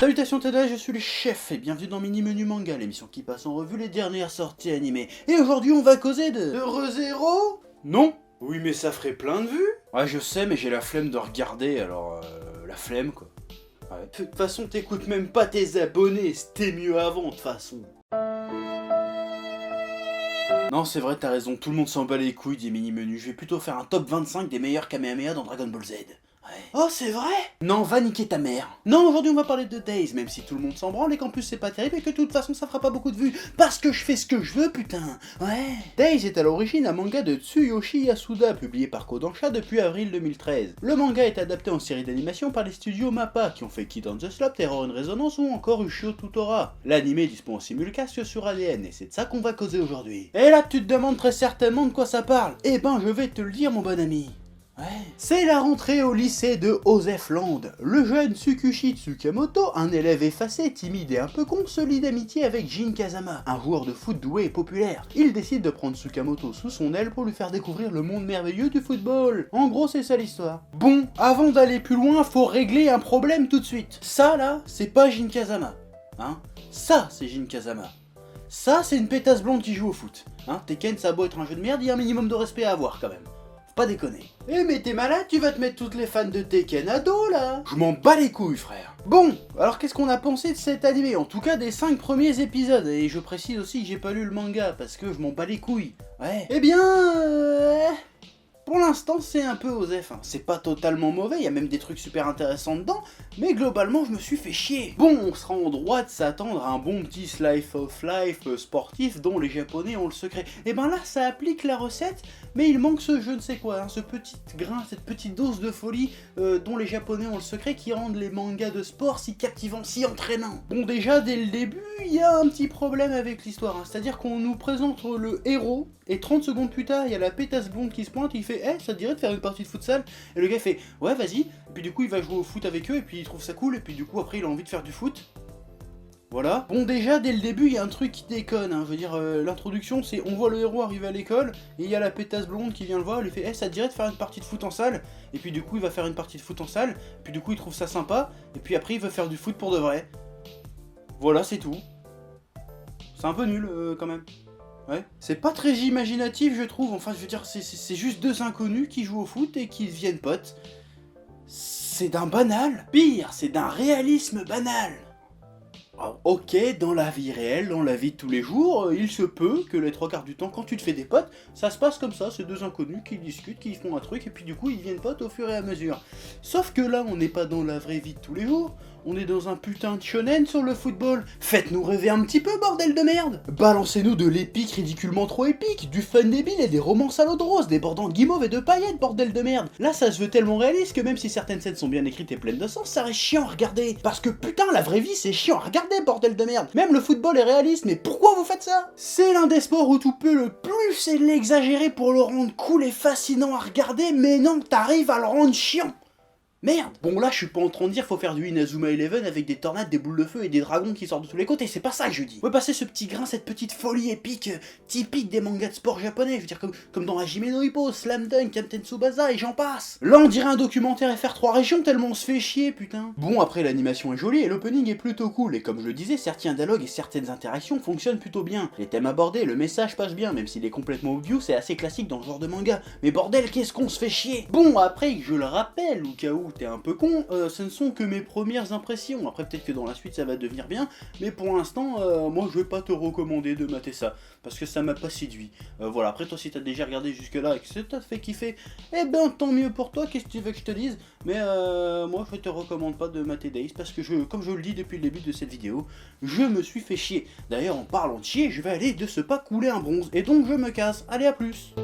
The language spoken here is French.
Salutations Tada, je suis le chef et bienvenue dans Mini Menu Manga, l'émission qui passe en revue les dernières sorties animées. Et aujourd'hui on va causer de ReZero. Non. Oui mais ça ferait plein de vues. Ouais je sais mais j'ai la flemme de regarder, alors la flemme quoi. Ouais. De toute façon t'écoutes même pas tes abonnés, c'était mieux avant de toute façon. Non c'est vrai t'as raison, tout le monde s'en bat les couilles des mini-menus, je vais plutôt faire un top 25 des meilleurs Kamehameha dans Dragon Ball Z. Ouais. Oh c'est vrai? Non va niquer ta mère. Non aujourd'hui on va parler de Days, même si tout le monde s'en branle et qu'en plus c'est pas terrible et que de toute façon ça fera pas beaucoup de vues, parce que je fais ce que je veux putain. Ouais. Days est à l'origine un manga de Tsuyoshi Yasuda, publié par Kodansha depuis avril 2013. Le manga est adapté en série d'animation par les studios MAPPA, qui ont fait Kid on the Slope, Terror in Resonance ou encore Ushio Tutora. L'anime est disponible en simulcast sur ADN et c'est de ça qu'on va causer aujourd'hui. Et là tu te demandes très certainement de quoi ça parle. Eh ben je vais te le dire mon bon ami. Ouais. C'est la rentrée au lycée de Osefland. Le jeune Tsukushi Tsukamoto, un élève effacé, timide et un peu con, se lie d'amitié avec Jin Kazama, un joueur de foot doué et populaire. Il décide de prendre Tsukamoto sous son aile pour lui faire découvrir le monde merveilleux du football. En gros, c'est ça l'histoire. Bon, avant d'aller plus loin, faut régler un problème tout de suite. Ça là, c'est pas Jin Kazama. Hein? Ça, c'est Jin Kazama. Ça, c'est une pétasse blonde qui joue au foot. Hein? Tekken, ça a beau être un jeu de merde, il y a un minimum de respect à avoir quand même. Pas déconner. Eh mais t'es malade, tu vas te mettre toutes les fans de Tekken à dos là. Je m'en bats les couilles frère. Bon, alors qu'est-ce qu'on a pensé de cet animé? En tout cas des 5 premiers épisodes, et je précise aussi que j'ai pas lu le manga, parce que je m'en bats les couilles. Ouais. Eh bien... Pour l'instant, c'est un peu osef, hein. C'est pas totalement mauvais, il y a même des trucs super intéressants dedans, mais globalement, je me suis fait chier. Bon, on sera en droit de s'attendre à un bon petit slice of life sportif dont les Japonais ont le secret. Et ben là, ça applique la recette, mais il manque ce je ne sais quoi, hein, ce petit grain, cette petite dose de folie dont les Japonais ont le secret qui rendent les mangas de sport si captivants, si entraînants. Bon, déjà, dès le début, il y a un petit problème avec l'histoire, hein. C'est-à-dire qu'on nous présente le héros, et 30 secondes plus tard, il y a la pétasse blonde qui se pointe, et il fait « Eh, ça te dirait de faire une partie de futsal ?» Et le gars fait « Ouais, vas-y », et puis du coup, il va jouer au foot avec eux, et puis il trouve ça cool, et puis du coup, après, il a envie de faire du foot. Voilà. Bon, déjà, dès le début, il y a un truc qui déconne, hein. Je veux dire, l'introduction, c'est on voit le héros arriver à l'école, et il y a la pétasse blonde qui vient le voir, elle lui fait « Eh, ça te dirait de faire une partie de foot en salle ?» Et puis du coup, il va faire une partie de foot en salle, et puis du coup, il trouve ça sympa, et puis après, il veut faire du foot pour de vrai. Voilà, c'est tout. C'est un peu nul, quand même. Ouais. C'est pas très imaginatif je trouve, enfin je veux dire c'est juste deux inconnus qui jouent au foot et qui deviennent potes. C'est d'un banal. Pire, c'est d'un réalisme banal. Alors, ok, dans la vie réelle, dans la vie de tous les jours, il se peut que les 3/4 du temps quand tu te fais des potes, ça se passe comme ça, c'est deux inconnus qui discutent, qui font un truc et puis du coup ils deviennent potes au fur et à mesure. Sauf que là on n'est pas dans la vraie vie de tous les jours, on est dans un putain de shonen sur le football. Faites-nous rêver un petit peu, bordel de merde. Balancez-nous de l'épique ridiculement trop épique, du fun débile et des romances à l'eau de rose, débordant de guimauve et de paillettes, bordel de merde. Là ça se veut tellement réaliste que même si certaines scènes sont bien écrites et pleines de sens, ça reste chiant à regarder. Parce que putain la vraie vie c'est chiant à regarder, bordel de merde. Même le football est réaliste, mais pourquoi vous faites ça? C'est l'un des sports où tout peut le plus et l'exagérer pour le rendre cool et fascinant à regarder, mais non, t'arrives à le rendre chiant. Merde. Bon là je suis pas en train de dire faut faire du Inazuma Eleven avec des tornades, des boules de feu et des dragons qui sortent de tous les côtés, c'est pas ça que je dis. On peut passer ce petit grain, cette petite folie épique, typique des mangas de sport japonais, je veux dire comme dans Hajime no Ippo, Slam Dunk, Captain Tsubasa et j'en passe. Là on dirait un documentaire FR3 Régions tellement on se fait chier putain. Bon après l'animation est jolie et l'opening est plutôt cool et comme je le disais, certains dialogues et certaines interactions fonctionnent plutôt bien. Les thèmes abordés, le message passe bien, même s'il est complètement obvious, c'est assez classique dans ce genre de manga. Mais bordel qu'est-ce qu'on se fait chier. Bon après je le rappelle au cas où t'es un peu con, ce ne sont que mes premières impressions, après peut-être que dans la suite ça va devenir bien, mais pour l'instant, moi je vais pas te recommander de mater ça, parce que ça m'a pas séduit. Voilà, après toi si t'as déjà regardé jusque là et que ça t'a fait kiffer, eh ben tant mieux pour toi, qu'est-ce que tu veux que je te dise, mais moi je te recommande pas de mater Days, parce que comme je le dis depuis le début de cette vidéo, je me suis fait chier. D'ailleurs en parlant de chier, je vais aller de ce pas couler un bronze, et donc je me casse, allez à plus.